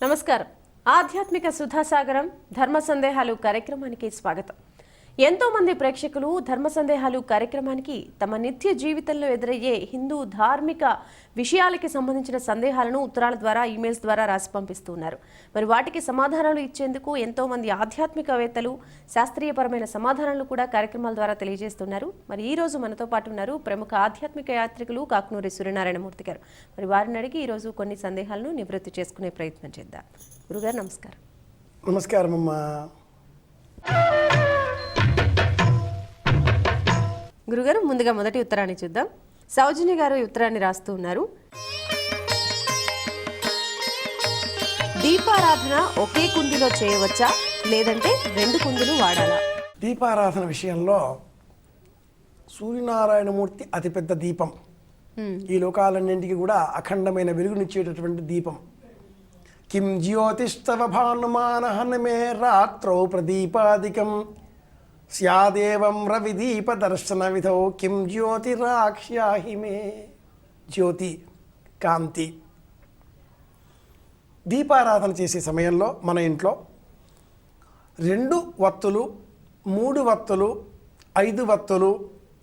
నమస్కారం. ఆధ్యాత్మిక సుధాసాగరం ధర్మ సందేహాలు కార్యక్రమానికి స్వాగతం. ఎంతో మంది ప్రేక్షకులు ధర్మ సందేహాలు కార్యక్రమానికి తమ నిత్య జీవితంలో ఎదురయ్యే హిందూ ధార్మిక విషయాలకి సంబంధించిన సందేహాలను ఉత్తరాల ద్వారా ఈమెయిల్స్ ద్వారా రాసి పంపిస్తున్నారు. మరి వాటికి సమాధానాలు ఇచ్చేందుకు ఎంతో మంది ఆధ్యాత్మికవేత్తలు శాస్త్రీయపరమైన సమాధానాలు కూడా కార్యక్రమాల ద్వారా తెలియజేస్తున్నారు. మరి ఈ రోజు మనతో పాటు ఉన్నారు ప్రముఖ ఆధ్యాత్మిక యాత్రికులు కాకునూరి సూర్యనారాయణమూర్తి గారు. మరి వారిని అడిగి ఈ రోజు కొన్ని సందేహాలను నివృత్తి చేసుకునే ప్రయత్నం చేద్దాం. గురుగారు నమస్కారం. నమస్కారం అమ్మా. గురుగారు, ముందుగా మొదటి ఉత్తరాన్ని చూద్దాం. సౌజన్య గారు ఈ ఉత్తరాన్ని రాస్తూ ఉన్నారు. దీపారాధన ఒకే కుందిలో చేయవచ్చా, లేదంటే 2 కుందులు వాడాలా? దీపారాధన విషయంలో సూర్యనారాయణమూర్తి అతిపెద్ద దీపం. ఈ లోకాలన్నింటికి కూడా అఖండమైన వెలుగునిచ్చేటటువంటి దీపం. కిం జ్యోతిస్తవ భానుమానహనమే రాత్రౌ ప్రదీపాదికం స్యాదేవం రవిదీప దర్శన విధౌ కిం జ్యోతిరాక్ష్యాహి మే. జ్యోతి, కాంతి. దీపారాధన చేసే సమయంలో మన ఇంట్లో 2 వత్తులు, 3 వత్తులు, 5 వత్తులు,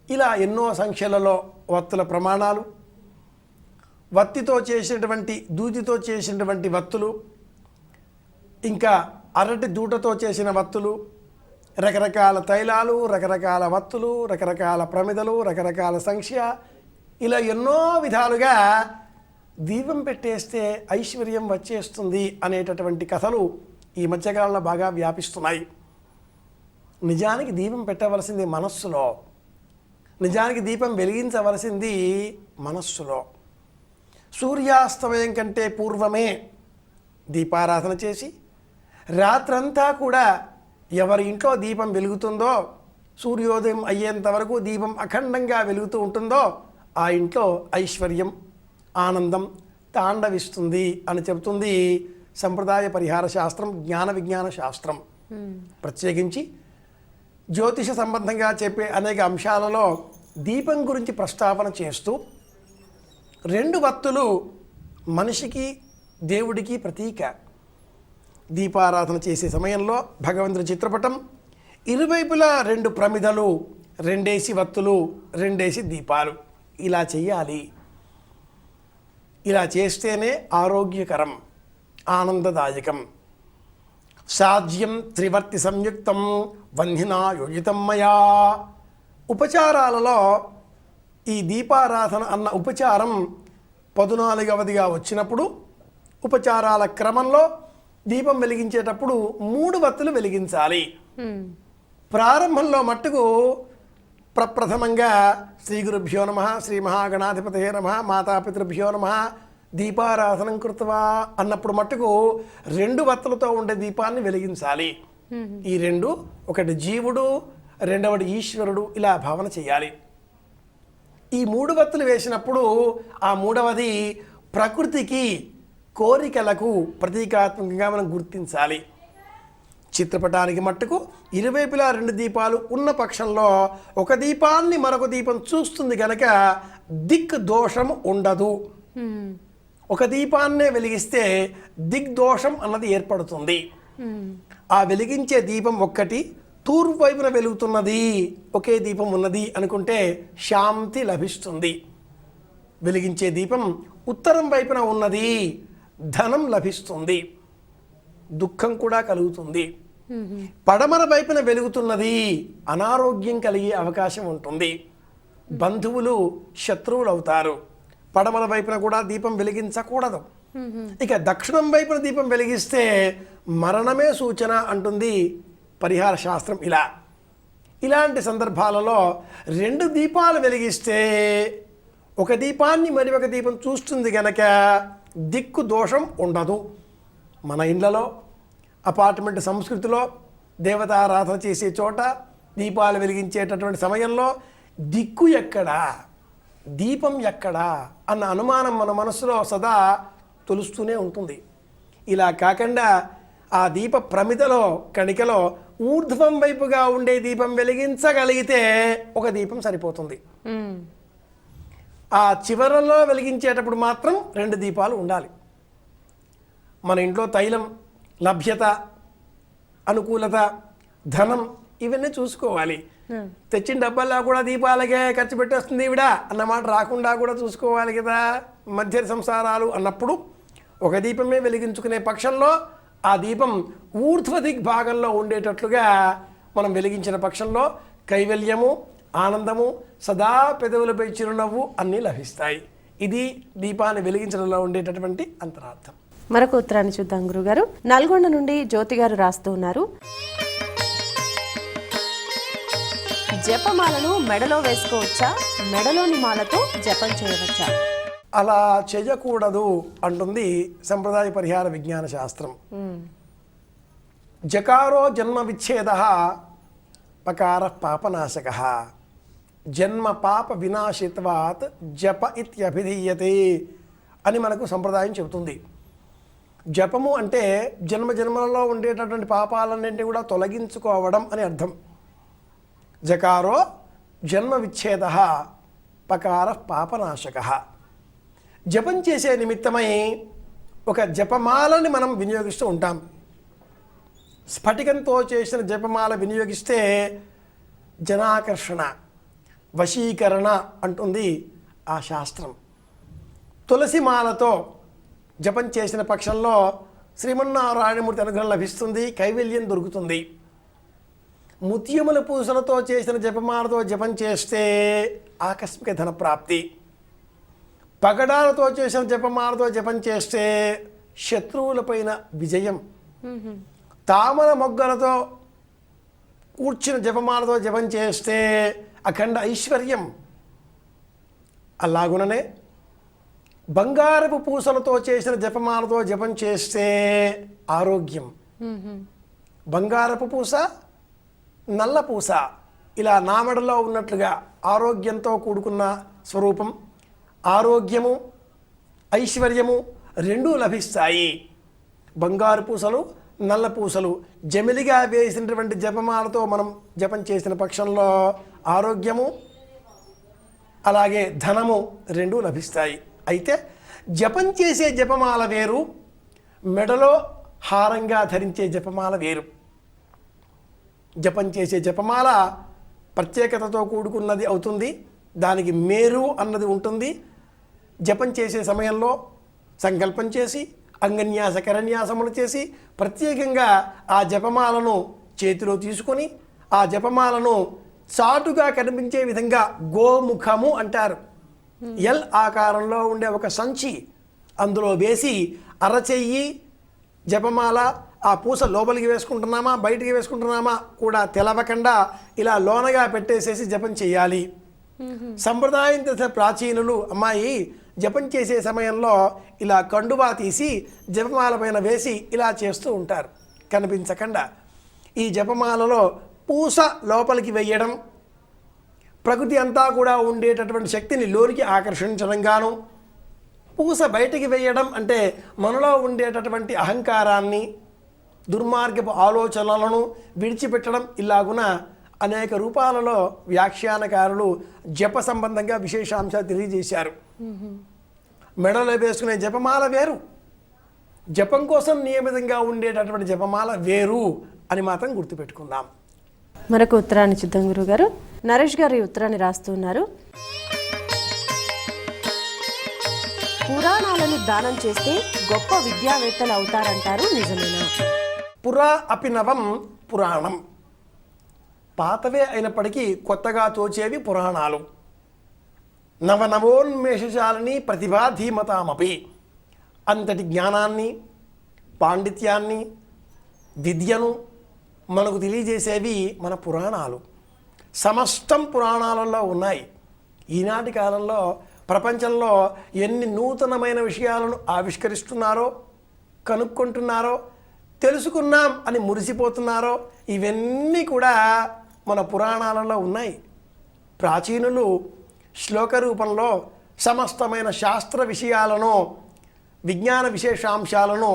ఇలా ఎన్నో సంఖ్యలలో వత్తుల ప్రమాణాలు, వత్తితో చేసినటువంటి దూదితో చేసినటువంటి వత్తులు, ఇంకా అరటి దూటతో చేసిన వత్తులు, రకరకాల తైలాలు, రకరకాల వత్తులు, రకరకాల ప్రమిదలు, రకరకాల సంఖ్య, ఇలా ఎన్నో విధాలుగా దీపం పెట్టేస్తే ఐశ్వర్యం వచ్చేస్తుంది అనేటటువంటి కథలు ఈ మధ్యకాలంలో బాగా వ్యాపిస్తున్నాయి. నిజానికి దీపం పెట్టవలసింది మనస్సులో, నిజానికి దీపం వెలిగించవలసింది మనస్సులో. సూర్యాస్తమయం కంటే పూర్వమే దీపారాధన చేసి రాత్రంతా కూడా ఎవరి ఇంట్లో దీపం వెలుగుతుందో, సూర్యోదయం అయ్యేంత వరకు దీపం అఖండంగా వెలుగుతూ ఉంటుందో ఆ ఇంట్లో ఐశ్వర్యం, ఆనందం తాండవిస్తుంది అని చెబుతుంది సంప్రదాయ పరిహార శాస్త్రం, జ్ఞాన విజ్ఞాన శాస్త్రం. ప్రత్యేకించి జ్యోతిష సంబంధంగా చెప్పే అనేక అంశాలలో దీపం గురించి ప్రస్తావన చేస్తూ 2 వత్తులు మనిషికి దేవుడికి ప్రతీక. దీపారాధన చేసే సమయంలో భగవంతుడి చిత్రపటం, ఇరువైపులా 2 ప్రమిదలు, 2 వత్తులు, 2 దీపాలు, ఇలా చెయ్యాలి. ఇలా చేస్తేనే ఆరోగ్యకరం, ఆనందదాయకం. సాధ్యం త్రివర్తి సంయుక్తం వంధినా యోజితం మయా. ఉపచారాలలో ఈ దీపారాధన అన్న ఉపచారం 14వదిగా వచ్చినప్పుడు ఉపచారాల క్రమంలో దీపం వెలిగించేటప్పుడు 3 వత్తులు వెలిగించాలి. ప్రారంభంలో మట్టుకు ప్రప్రథమంగా శ్రీ గురుభ్యో నమః, శ్రీ మహాగణాధిపతయే నమః, మాతాపితృభ్యో నమః, దీపారాధనం కృత్వా అన్నప్పుడు మట్టుకు 2 వత్తులతో ఉండే దీపాన్ని వెలిగించాలి. ఈ 2, ఒకటి జీవుడు, రెండవది ఈశ్వరుడు, ఇలా భావన చేయాలి. ఈ 3 వత్తులు వేసినప్పుడు ఆ 3వది ప్రకృతికి, కోరికలకు ప్రతీకాత్మకంగా మనం గుర్తించాలి. చిత్రపటానికి మట్టుకు ఇరువైపులా 2 దీపాలు ఉన్న పక్షంలో ఒక దీపాన్ని మరొక దీపం చూస్తుంది కనుక దిగ్దోషం ఉండదు. ఒక దీపాన్నే వెలిగిస్తే దిగ్దోషం అన్నది ఏర్పడుతుంది. ఆ వెలిగించే దీపం ఒక్కటి తూర్పు వైపున వెలుగుతున్నది, ఒకే దీపం ఉన్నది అనుకుంటే శాంతి లభిస్తుంది. వెలిగించే దీపం ఉత్తరం వైపున ఉన్నది, ధనం లభిస్తుంది, దుఃఖం కూడా కలుగుతుంది. పడమర వైపున వెలుగుతున్నది, అనారోగ్యం కలిగే అవకాశం ఉంటుంది, బంధువులు శత్రువులు అవుతారు. పడమర వైపున కూడా దీపం వెలిగించకూడదు. ఇక దక్షిణం వైపున దీపం వెలిగిస్తే మరణమే సూచన అంటుంది పరిహార శాస్త్రం. ఇలాంటి సందర్భాలలో 2 దీపాలు వెలిగిస్తే ఒక దీపాన్ని మరి ఒక దీపం చూస్తుంది గనక దిక్కు దోషం ఉండదు. మన ఇళ్లలో, అపార్ట్మెంట్ సంస్కృతిలో దేవతారాధన చేసే చోట దీపాలు వెలిగించేటటువంటి సమయంలో దిక్కు ఎక్కడా, దీపం ఎక్కడా అన్న అనుమానం మన మనసులో సదా తొలుస్తూనే ఉంటుంది. ఇలా కాకుండా ఆ దీప ప్రమిదలో, కణికలో ఊర్ధ్వం వైపుగా ఉండే దీపం వెలిగించగలిగితే ఒక దీపం సరిపోతుంది. ఆ చివరలో వెలిగించేటప్పుడు మాత్రం 2 దీపాలు ఉండాలి. మన ఇంట్లో తైలం లభ్యత, అనుకూలత, ధనం ఇవన్నీ చూసుకోవాలి. తెచ్చిన డబ్బల్లా కూడా దీపాలకే ఖర్చు పెట్టేస్తుంది ఈవిడ అన్నమాట రాకుండా కూడా చూసుకోవాలి కదా. మధ్య సంసారాలు అన్నప్పుడు ఒక దీపమే వెలిగించుకునే పక్షంలో ఆ దీపం ఊర్ధ్వ దిగ్భాగంలో ఉండేటట్లుగా మనం వెలిగించిన పక్షంలో కైవల్యము, ఆనందము, సదా పెదవులపై చిరునవ్వు అన్నీ లభిస్తాయి. ఇది దీపాన్ని వెలిగించడంలో ఉండేటటువంటి అంతరార్థం. మరొక ఉత్తరాన్ని చూద్దాం గురుగారు. నల్గొండ నుండి జ్యోతి గారు రాస్తూ ఉన్నారు. జపమాలను మెడలో వేసుకోవచ్చా, మెడలోని మాలతో జపం చేయవచ్చా? అలా చేయకూడదు అంటుంది సంప్రదాయ పరిహార విజ్ఞాన శాస్త్రం. జకారో జన్మ విచ్ఛేద పకార పాపనాశక జన్మ పాప వినాశిత్వాత్ జప ఇత్యభిధీయతే అని మనకు సంప్రదాయం చెబుతుంది. జపము అంటే జన్మ జన్మలలో ఉండేటటువంటి పాపాలన్నింటినీ కూడా తొలగించుకోవడం అని అర్థం. జకారో జన్మ విచ్ఛేద పకార పాపనాశక. జపం చేసే నిమిత్తమై ఒక జపమాలని మనం వినియోగిస్తూ ఉంటాం. స్ఫటికంతో చేసిన జపమాల వినియోగిస్తే జనాకర్షణ, వశీకరణ అంటుంది ఆ శాస్త్రం. తులసిమాలతో జపం చేసిన పక్షంలో శ్రీమన్నారాయణమూర్తి అనుగ్రహం లభిస్తుంది, కైవల్యం దొరుకుతుంది. ముత్యముల పూసలతో చేసిన జపమాలతో జపం చేస్తే ఆకస్మిక ధనప్రాప్తి. పగడాలతో చేసిన జపమాలతో జపం చేస్తే శత్రువులపైన విజయం. తామర మొగ్గలతో కూర్చిన జపమాలతో జపం చేస్తే అఖండ ఐశ్వర్యం. అలాగుననే బంగారపు పూసలతో చేసిన జపమాలతో జపం చేస్తే ఆరోగ్యం. బంగారపు పూస, నల్ల పూస ఇలా నామడలో ఉన్నట్లుగా ఆరోగ్యంతో కూడుకున్న స్వరూపం. ఆరోగ్యము, ఐశ్వర్యము రెండూ లభిస్తాయి. బంగారు పూసలు, నల్ల పూసలు జమిలిగా వేసినటువంటి జపమాలతో మనం జపం చేసిన పక్షంలో ఆరోగ్యము అలాగే ధనము రెండూ లభిస్తాయి. అయితే జపం చేసే జపమాల వేరు, మెడలో హారంగా ధరించే జపమాల వేరు. జపం చేసే జపమాల ప్రత్యేకతతో కూడుకున్నది అవుతుంది, దానికి మేరు అన్నది ఉంటుంది. జపం చేసే సమయంలో సంకల్పం చేసి అంగన్యాస కరన్యాసములు చేసి ప్రత్యేకంగా ఆ జపమాలను చేతిలో తీసుకొని ఆ జపమాలను చాటుగా కనిపించే విధంగా గోముఖము అంటారు. ఎల్ ఆకారంలో ఉండే ఒక సంచి అందులో వేసి అరచెయ్యి జపమాల ఆ పూస లోపలికి వేసుకుంటున్నామా బయటికి వేసుకుంటున్నామా కూడా తెలవకుండా ఇలా లోనగా పెట్టేసేసి జపం చేయాలి. సంప్రదాయం తెలిసిన ప్రాచీనులు అమ్మాయి జపం చేసే సమయంలో ఇలా కండువా తీసి జపమాల పైన వేసి ఇలా చేస్తూ ఉంటారు కనిపించకుండా. ఈ జపమాలలో పూస లోపలికి వెయ్యడం ప్రకృతి అంతా కూడా ఉండేటటువంటి శక్తిని లోనికి ఆకర్షించడం గాను, పూస బయటికి వేయడం అంటే మనలో ఉండేటటువంటి అహంకారాన్ని దుర్మార్గపు ఆలోచనలను విడిచిపెట్టడం. ఇలాగున అనేక రూపాలలో వ్యాఖ్యానకారులు జప సంబంధంగా విశేషాంశాలు తెలియజేశారు. మెడలో వేసుకునే జపమాల వేరు, జపం కోసం నియమితంగా ఉండేటటువంటి జపమాల వేరు అని మాత్రం గుర్తుపెట్టుకుందాం. మరొక ఉత్తరాన్ని చూద్దాం గురుగారు. నరేష్ గారు ఈ ఉత్తరాన్ని రాస్తున్నారు. పురాణాలను దానం చేస్తే గొప్ప విద్యావేత్తలు అవుతారంటారు, నిజమేనా? పురా అపినవం పురాణం. పాతవే అయినప్పటికీ కొత్తగా తోచేవి పురాణాలు. నవనవోన్మేషశాలిని ప్రతిభాధీమతామపి. అంతటి జ్ఞానాన్ని, పాండిత్యాన్ని, విద్యను మనకు తెలియజేసేవి మన పురాణాలు. సమస్తం పురాణాలలో ఉన్నాయి. ఈనాటి కాలంలో ప్రపంచంలో ఎన్ని నూతనమైన విషయాలను ఆవిష్కరిస్తున్నారో, కనుక్కుంటున్నారో, తెలుసుకున్నాం అని మురిసిపోతున్నారో ఇవన్నీ కూడా మన పురాణాలలో ఉన్నాయి. ప్రాచీనులు శ్లోక రూపంలో సమస్తమైన శాస్త్ర విషయాలను, విజ్ఞాన విశేషాంశాలను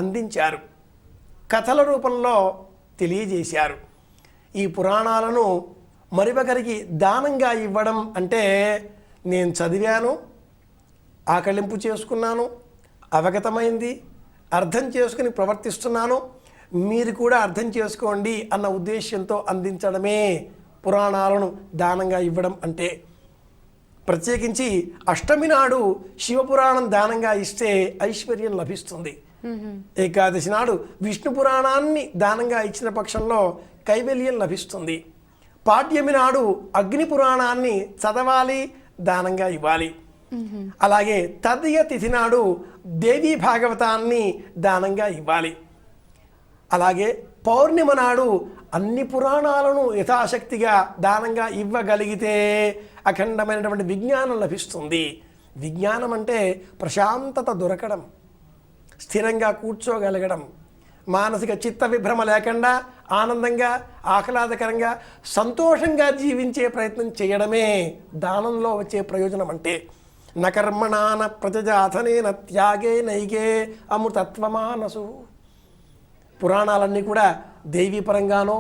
అందించారు, కథల రూపంలో తెలియజేశారు. ఈ పురాణాలను మరొకరికి దానంగా ఇవ్వడం అంటే నేను చదివాను, ఆకలింపు చేసుకున్నాను, అవగతమైంది, అర్థం చేసుకుని ప్రవర్తిస్తున్నాను, మీరు కూడా అర్థం చేసుకోండి అన్న ఉద్దేశ్యంతో అందించడమే పురాణాలను దానంగా ఇవ్వడం అంటే. ప్రత్యేకించి అష్టమి నాడు శివపురాణం దానంగా ఇస్తే ఐశ్వర్యం లభిస్తుంది. ఏకాదశి నాడు విష్ణు పురాణాన్ని దానంగా ఇచ్చిన పక్షంలో కైవల్యం లభిస్తుంది. పాడ్యమి నాడు అగ్ని పురాణాన్ని చదవాలి, దానంగా ఇవ్వాలి. అలాగే తదియ తిథి నాడు దేవీ భాగవతాన్ని దానంగా ఇవ్వాలి. అలాగే పౌర్ణిమ నాడు అన్ని పురాణాలను యథాశక్తిగా దానంగా ఇవ్వగలిగితే అఖండమైనటువంటి విజ్ఞానం లభిస్తుంది. విజ్ఞానం అంటే ప్రశాంతత దొరకడం, స్థిరంగా కూర్చోగలగడం, మానసిక చిత్త విభ్రమ లేకుండా ఆనందంగా, ఆహ్లాదకరంగా, సంతోషంగా జీవించే ప్రయత్నం చేయడమే దానంలో వచ్చే ప్రయోజనం అంటే. నకర్మణాన ప్రజాథనేన త్యాగే నైగే అమృతత్వమానసు. పురాణాలన్నీ కూడా దేవీ పరంగానో,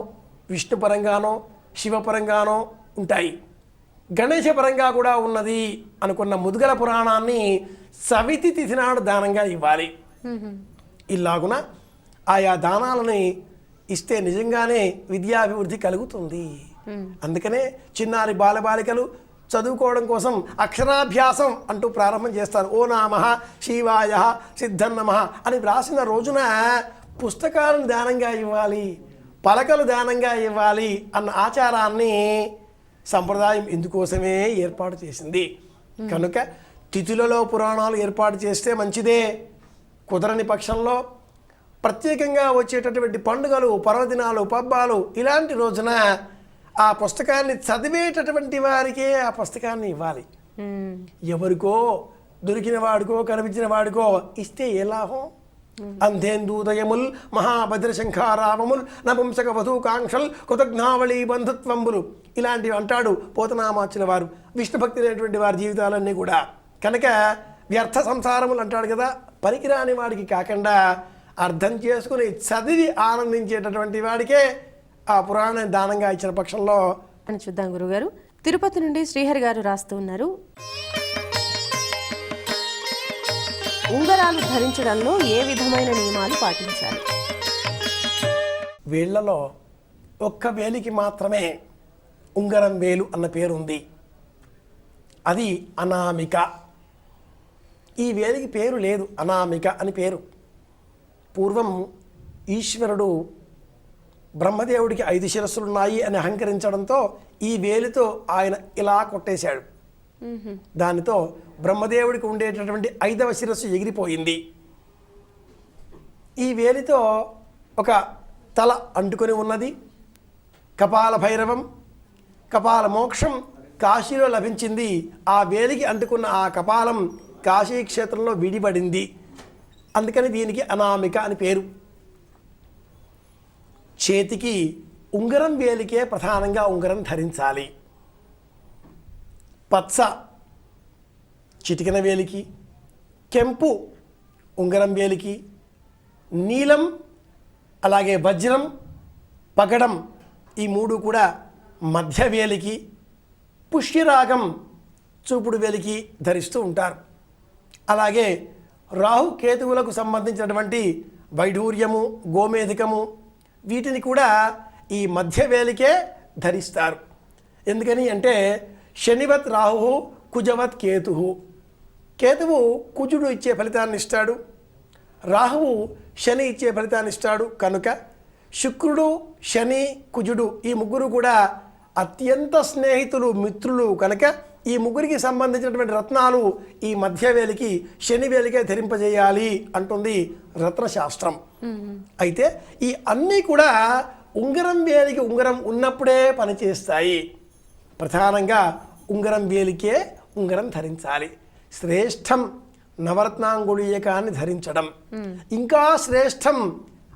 విష్ణు పరంగానో, శివపరంగానో ఉంటాయి. గణేశ పరంగా కూడా ఉన్నది అనుకున్న ముద్గల పురాణాన్ని సవితి తిథి నాడు దానంగా ఇవ్వాలి. ఇలాగున ఆయా దానాలని ఇస్తే నిజంగానే విద్యాభివృద్ధి కలుగుతుంది. అందుకనే చిన్నారి బాలబాలికలు చదువుకోవడం కోసం అక్షరాభ్యాసం అంటూ ప్రారంభం చేస్తారు. ఓ నామః శివాయ సిద్ధన్నమః అని వ్రాసిన రోజున పుస్తకాలను దానంగా ఇవ్వాలి, పలకలు దానంగా ఇవ్వాలి అన్న ఆచారాన్ని సంప్రదాయం ఇందుకోసమే ఏర్పాటు చేసింది. కనుక తిథులలో పురాణాలు ఏర్పాటు చేస్తే మంచిదే. కుదరని పక్షంలో ప్రత్యేకంగా వచ్చేటటువంటి పండుగలు, పర్వదినాలు, పబ్బాలు ఇలాంటి రోజున ఆ పుస్తకాన్ని చదివేటటువంటి వారికే ఆ పుస్తకాన్ని ఇవ్వాలి. ఎవరికో దొరికిన వాడికో కనిపించిన వాడికో ఇస్తే ఏ లాభం? అంధేందూదయముల్ మహాభద్రశంఖారావముల్ నపుంసక వధూకాంక్షల్ కృతజ్ఞావళి బంధుత్వంబులు ఇలాంటివి అంటాడు పోతనామాచుల వారు. విష్ణుభక్తి అనేటువంటి వారి జీవితాలన్నీ కూడా. కనుక వ్యర్థ సంసారములు అంటాడు కదా, పనికిరాని వాడికి కాకుండా అర్థం చేసుకుని చదివి ఆనందించేటటువంటి వాడికే ఆ పురాణాన్ని దానంగా ఇచ్చిన పక్షంలో అని చూద్దాం. గురుగారు, తిరుపతి నుండి శ్రీహరి గారు రాస్తూ ఉన్నారు, ఉంగరాలు ధరించడంలో ఏ విధమైన నియమాలు పాటించాలి? వేళ్లలో ఒక్క వేలికి మాత్రమే ఉంగరం వేలు అన్న పేరు ఉంది. అది అనామిక. ఈ వేలికి పేరు లేదు, అనామిక అని పేరు. పూర్వం ఈశ్వరుడు బ్రహ్మదేవుడికి 5 శిరస్సులున్నాయి అని అహంకరించడంతో ఈ వేలితో ఆయన ఇలా కొట్టేశాడు. దానితో బ్రహ్మదేవుడికి ఉండేటటువంటి 5వ శిరస్సు ఎగిరిపోయింది. ఈ వేలితో ఒక తల అంటుకొని ఉన్నది. కపాల భైరవం, కపాల మోక్షం కాశీలో లభించింది. ఆ వేలికి అంటుకున్న ఆ కపాలం కాశీ క్షేత్రంలో విడిపడింది. అందుకని దీనికి అనామిక అని పేరు. చేతికి ఉంగరం వేలికే ప్రధానంగా ఉంగరం ధరించాలి. పచ్చ చిటికెన వేలికి, కెంపు ఉంగరం వేలికి, నీలం అలాగే వజ్రం పగడం ఈ 3 కూడా మధ్య వేలికి, పుష్యరాగం చూపుడు వేలికి ధరిస్తూ ఉంటారు. అలాగే రాహు కేతువులకు సంబంధించినటువంటి వైఢూర్యము, గోమేధికము వీటిని కూడా ఈ మధ్య వేలికే ధరిస్తారు. ఎందుకని అంటే శనివత్ రాహు కుజవత్ కేతు. కేతువు కుజుడు ఇచ్చే ఫలితాన్ని ఇస్తాడు, రాహువు శని ఇచ్చే ఫలితాన్ని ఇస్తాడు. కనుక శుక్రుడు, శని, కుజుడు ఈ 3 కూడా అత్యంత స్నేహితులు, మిత్రులు. కనుక ఈ 3కి సంబంధించినటువంటి రత్నాలు ఈ మధ్య వేలికి, శని వేలికే ధరింపజేయాలి అంటుంది రత్నశాస్త్రం. అయితే ఈ అన్నీ కూడా ఉంగరం వేలికి ఉంగరం ఉన్నప్పుడే పనిచేస్తాయి. ప్రధానంగా ఉంగరం వేలికే ఉంగరం ధరించాలి. శ్రేష్టం నవరత్నాంగుళీయకాన్ని ధరించడం. ఇంకా శ్రేష్టం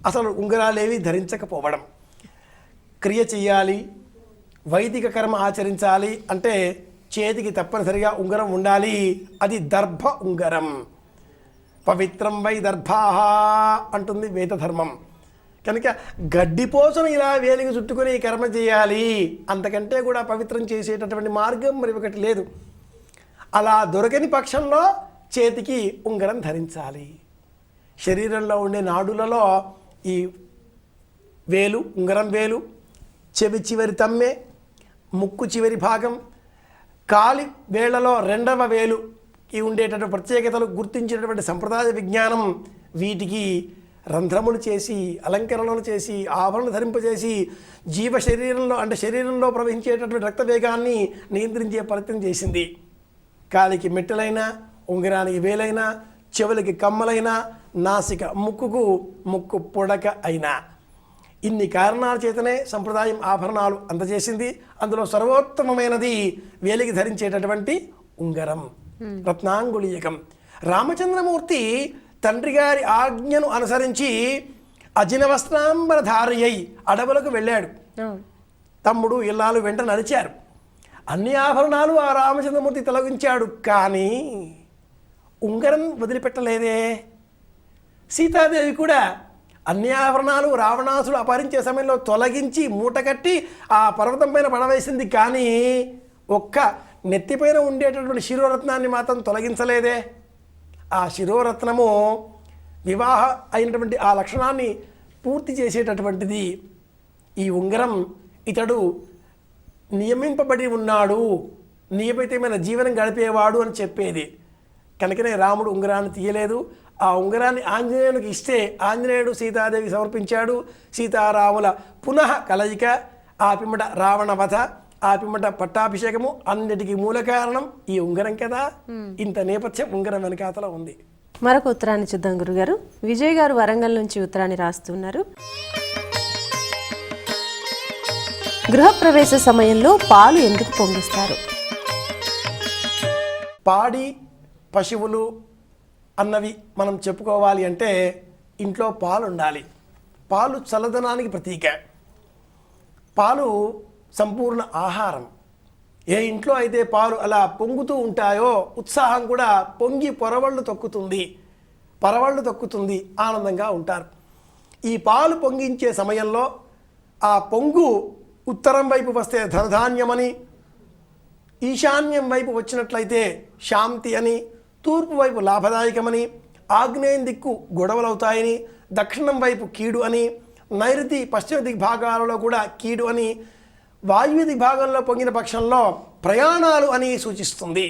అసలు ఉంగరాలేవి ధరించకపోవడం. క్రియ చెయ్యాలి, వైదిక కర్మ ఆచరించాలి అంటే చేతికి తప్పనిసరిగా ఉంగరం ఉండాలి. అది దర్భ ఉంగరం. పవిత్రం వై దర్భాః అంటుంది వేదధర్మం. కనుక గడ్డిపోసను ఇలా వేలికి చుట్టుకొని కర్మ చేయాలి. అంతకంటే కూడా పవిత్రం చేసేటటువంటి మార్గం మరి ఒకటి లేదు. అలా దొరకని పక్షంలో చేతికి ఉంగరం ధరించాలి. శరీరంలో ఉండే నాడులలో ఈ వేలు, ఉంగరం వేలు, చెవి చివరి తమ్మె, ముక్కు చివరి భాగం, కాలి వేళ్లలో 2వ వేలు ఈ ఉండేటటువంటి ప్రత్యేకతలు గుర్తించినటువంటి సంప్రదాయ విజ్ఞానం వీటికి రంధ్రములు చేసి, అలంకరణలు చేసి, ఆభరణలు ధరింపజేసి, జీవ శరీరంలో అంటే శరీరంలో ప్రవహించేటటువంటి రక్తవేగాన్ని నియంత్రించే ప్రయత్నం చేసింది. కాలికి మెట్టెలైనా, ఉంగరానికి వేలైనా, చెవులకి కమ్మలైనా, నాసిక ముక్కుకు ముక్కు పొడక అయినా ఇన్ని కారణాల చేతనే సంప్రదాయం ఆభరణాలు అందజేసింది. అందులో సర్వోత్తమమైనది వేలికి ధరించేటటువంటి ఉంగరం, రత్నాంగుళీయకం. రామచంద్రమూర్తి తండ్రి గారి ఆజ్ఞను అనుసరించి అజినవస్త్రాంబరధారి అయి అడవులకు వెళ్ళాడు. తమ్ముడు ఇల్లాలు వెంట నడిచారు. అన్ని ఆభరణాలు ఆ రామచంద్రమూర్తి తొలగించాడు, కానీ ఉంగరం వదిలిపెట్టలేదే. సీతాదేవి కూడా అన్ని ఆభరణాలు రావణాసుడు అపహరించే సమయంలో తొలగించి మూటకట్టి ఆ పర్వతం పైన పడవేసింది, కానీ ఒక్క నెత్తిపైన ఉండేటటువంటి శిరోరత్నాన్ని మాత్రం తొలగించలేదే. ఆ శిరోరత్నము వివాహ అయినటువంటి ఆ లక్షణాన్ని పూర్తి చేసేటటువంటిది. ఈ ఉంగరం ఇతడు నియమింపబడి ఉన్నాడు, నియమితమైన జీవనం గడిపేవాడు అని చెప్పేది. కనుకనే రాముడు ఉంగరాన్ని తీయలేదు. ఆ ఉంగరాన్ని ఆంజనేయునికి ఇస్తే ఆంజనేయుడు సీతాదేవి సమర్పించాడు. సీతారాముల పునః కలయిక, ఆ పిమ్మట రావణ వధ, ఆ పిమ్మట పట్టాభిషేకము అన్నిటికీ మూల కారణం ఈ ఉంగరం కదా. ఇంత నేపథ్యం ఉంగరం వెనకాతల ఉంది. మరొక ఉత్తరాన్ని చూద్దాం గురుగారు. విజయ్ గారు వరంగల్ నుంచి ఉత్తరాన్ని రాస్తున్నారు. గృహప్రవేశ సమయంలో పాలు ఎందుకు పొంగిస్తారు? పాడి పశువులు అన్నవి మనం చెప్పుకోవాలి అంటే ఇంట్లో పాలు ఉండాలి. పాలు చల్లదనానికి ప్రతీక. పాలు సంపూర్ణ ఆహారం. ఏ ఇంట్లో అయితే పాలు అలా పొంగుతూ ఉంటాయో ఉత్సాహం కూడా పొంగి పరవళ్ళు తొక్కుతుంది, ఆనందంగా ఉంటారు. ఈ పాలు పొంగించే సమయంలో ఆ పొంగు ఉత్తరం వైపు వస్తే ధనధాన్యమని, ఈశాన్యం వైపు వచ్చినట్లయితే శాంతి అని, తూర్పు వైపు లాభదాయకమని, ఆగ్నేయం దిక్కు గొడవలవుతాయని, దక్షిణం వైపు కీడు అని, నైరుతి పశ్చిమ దిగ్భాగాలలో కూడా కీడు అని, వాయువ్య దిగ్భాగంలో పొంగిన పక్షంలో ప్రయాణాలు అని సూచిస్తుంది.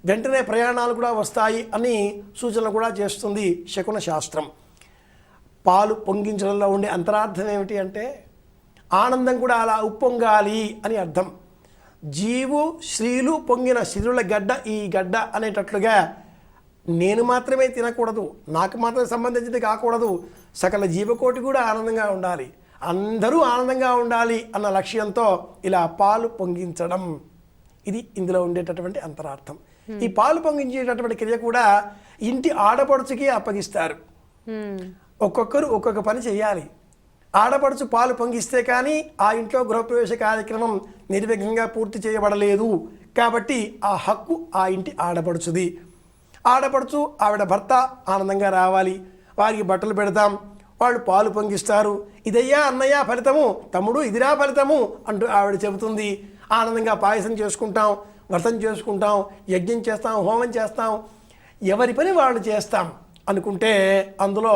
వెంటనే ప్రయాణాలు కూడా వస్తాయి అని సూచనలు కూడా చేస్తుంది శకున శాస్త్రం. పాలు పొంగించడంలో ఉండే అంతరార్థం ఏమిటి అంటే ఆనందం కూడా అలా ఉప్పొంగాలి అని అర్థం. జీవు శ్రీలు పొంగిన సిరుల గడ్డ ఈ గడ్డ అనేటట్లుగా నేను మాత్రమే తినకూడదు, నాకు మాత్రమే సంబంధించింది కాకూడదు, సకల జీవకోటి కూడా ఆనందంగా ఉండాలి, అందరూ ఆనందంగా ఉండాలి అన్న లక్ష్యంతో ఇలా పాలు పొంగించడం, ఇది ఇందులో ఉండేటటువంటి అంతరార్థం. ఈ పాలు పొంగించేటటువంటి క్రియ కూడా ఇంటి ఆడపడుచుకి అప్పగిస్తారు. ఒక్కొక్కరు ఒక్కొక్క పని చేయాలి. ఆడపడుచు పాలు పొంగిస్తే కానీ ఆ ఇంట్లో గృహప్రవేశ కార్యక్రమం నిర్విఘ్నంగా పూర్తి చేయబడలేదు. కాబట్టి ఆ హక్కు ఆ ఇంటి ఆడపడుచుది. ఆడపడుచు ఆవిడ భర్త ఆనందంగా రావాలి, వారికి బట్టలు పెడతాం, వాళ్ళు పాలు పొంగిస్తారు. ఇదయ్యా అన్నయ్య ఫలితము, తమ్ముడు ఇదిరా ఫలితము అంటూ ఆవిడ చెబుతుంది. ఆనందంగా పాయసం చేసుకుంటాం, వ్రతం చేసుకుంటాం, యజ్ఞం చేస్తాం, హోమం చేస్తాం, ఎవరి పని వాళ్ళు చేస్తాం అనుకుంటే అందులో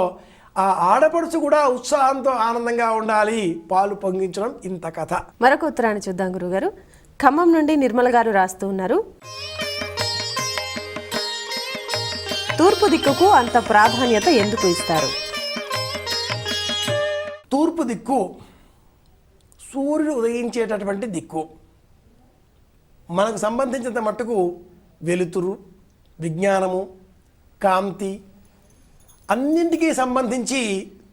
ఆ ఆడపడుచు కూడా ఉత్సాహంతో ఆనందంగా ఉండాలి. పాలు పొంగించడం ఇంత కథ. మరొక ఉత్తరాన్ని చూద్దాం గురుగారు. ఖమ్మం నుండి నిర్మల గారు రాస్తూ ఉన్నారు. తూర్పు దిక్కుకు అంత ప్రాధాన్యత ఎందుకు ఇస్తారు? తూర్పు దిక్కు సూర్యుడు ఉదయించేటటువంటి దిక్కు. మనకు సంబంధించినంత మట్టుకు వెలుతురు, విజ్ఞానము, కాంతి అన్నింటికీ సంబంధించి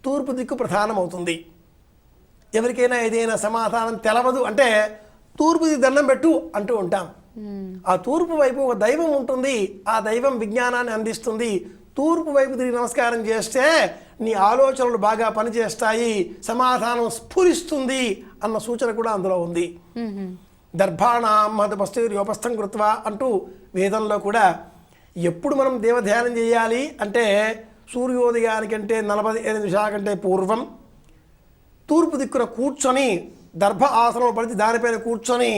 తూర్పు దిక్కు ప్రధానమవుతుంది. ఎవరికైనా ఏదైనా సమాధానం తెలవదు అంటే తూర్పు దిక్కు దండం పెట్టు అంటూ ఉంటాం. ఆ తూర్పు వైపు ఒక దైవం ఉంటుంది, ఆ దైవం విజ్ఞానాన్ని అందిస్తుంది. తూర్పు వైపు తిరిగి నమస్కారం చేస్తే నీ ఆలోచనలు బాగా పనిచేస్తాయి, సమాధానం స్ఫురిస్తుంది అన్న సూచన కూడా అందులో ఉంది. దర్భాణాం మహదపస్థిర్యోపస్థం కృత్వా అంటూ వేదంలో కూడా ఎప్పుడు మనం దేవధ్యానం చేయాలి అంటే సూర్యోదయానికంటే 45 నిమిషాల కంటే పూర్వం తూర్పు దిక్కున కూర్చొని దర్భ ఆసనం పడితే దానిపైన కూర్చొని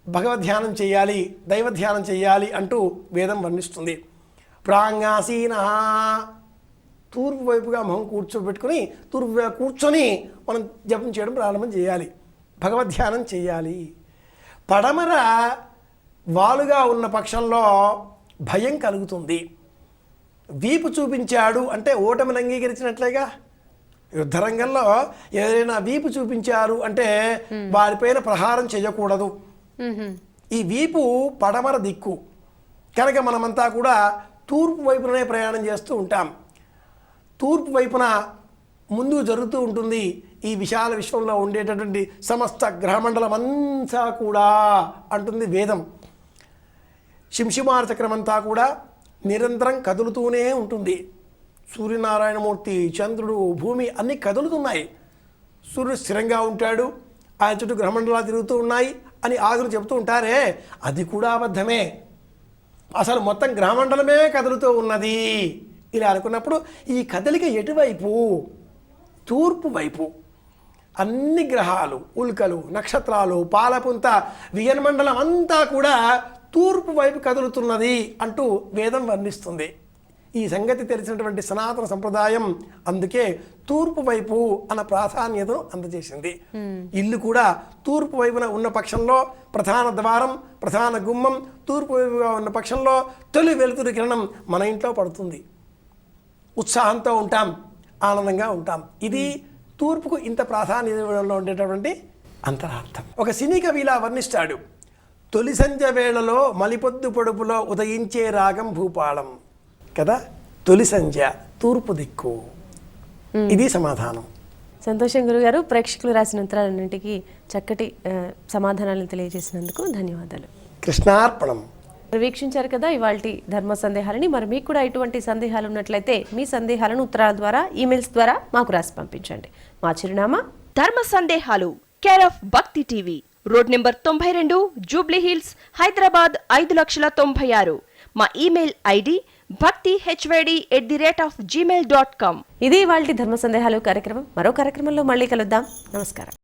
భగవద్ధ్యానం చేయాలి, దైవధ్యానం చేయాలి అంటూ వేదం వర్ణిస్తుంది. ప్రాంగాసీన తూర్పు వైపుగా మొహం కూర్చోబెట్టుకుని తూర్పు వైపు కూర్చొని మనం జపం చేయడం ప్రారంభం చేయాలి, భగవద్ధ్యానం చేయాలి. పడమర వాలుగా ఉన్న పక్షంలో భయం కలుగుతుంది. వీపు చూపించాడు అంటే ఓటమిని అంగీకరించినట్లేగా. యుద్ధరంగంలో ఎవరైనా వీపు చూపించారు అంటే వారిపైన ప్రహారం చేయకూడదు. ఈ వీపు పడమర దిక్కు కనుక మనమంతా కూడా తూర్పు వైపుననే ప్రయాణం చేస్తూ ఉంటాం. తూర్పు వైపున ముందు జరుగుతూ ఉంటుంది ఈ విశాల విశ్వంలో ఉండేటటువంటి సమస్త గ్రహమండలం అంతా కూడా అంటుంది వేదం. శింషిమార చక్రం అంతా కూడా నిరంతరం కదులుతూనే ఉంటుంది. సూర్యనారాయణమూర్తి, చంద్రుడు, భూమి అన్నీ కదులుతున్నాయి. సూర్యుడు స్థిరంగా ఉంటాడు, ఆయన చుట్టూ గ్రహమండలాలు తిరుగుతూ ఉన్నాయి అని ఆగులు చెబుతూ ఉంటారే, అది కూడా అబద్ధమే. అసలు మొత్తం గ్రహమండలమే కదులుతూ ఉన్నది. ఇలా అనుకున్నప్పుడు ఈ కదలిక ఎటువైపు? తూర్పు వైపు. అన్ని గ్రహాలు, ఉల్కలు, నక్షత్రాలు, పాలపుంత, వియన్మండలం అంతా కూడా తూర్పు వైపు కదులుతున్నది అంటూ వేదం వర్ణిస్తుంది. ఈ సంగతి తెలిసినటువంటి సనాతన సంప్రదాయం అందుకే తూర్పు వైపు అన్న ప్రాధాన్యతను అందజేసింది. ఇల్లు కూడా తూర్పు వైపున ఉన్న పక్షంలో ప్రధాన ద్వారం, ప్రధాన గుమ్మం తూర్పు వైపుగా ఉన్న పక్షంలో తొలి వెలుతురు కిరణం మన ఇంట్లో పడుతుంది. ఉత్సాహంతో ఉంటాం, ఆనందంగా ఉంటాం. ఇది తూర్పుకు ఇంత ప్రాధాన్యత ఇవ్వడంలో ఉండేటటువంటి అంతరార్థం. ఒక సినీ కవి ఇలా వర్ణిస్తాడు: తొలి సంధ్య వేళలో మలిపొద్దు పొడుపులో ఉదయించే రాగం భూపాళం. కదా, తొలి సంధ్య తూర్పు దిక్కు. ఇది సమాధానం. సంతోషం గురుగారు. ప్రేక్షకులు రాసిన ఉత్తరాలన్నింటికి చక్కటి సమాధానాలను తెలియజేసినందుకు ధన్యవాదాలు. కృష్ణార్పణం. వీక్షించారు కదా ఇవాల్టి ధర్మ సందేహాలని. మరి మీకు కూడా ఇటువంటి సందేహాలు ఉన్నట్లయితే మీ సందేహాలను ఉత్తరాల ద్వారా, ఈమెయిల్స్ ద్వారా మాకు రాసి పంపించండి. మా చిరునామా ధర్మ సందేహాలు, కేర్ ఆఫ్ భక్తి TV, road number 92, Jubilee hills, Hyderabad 5,96,000. మా ఈమెయిల్ ఐడి bhaktihyd@gmail.com. ఇది ఇవాల్టి ధర్మ సందేహాలు కార్యక్రమం. మరో కార్యక్రమంలో మళ్ళీ కలుద్దాం. నమస్కారం.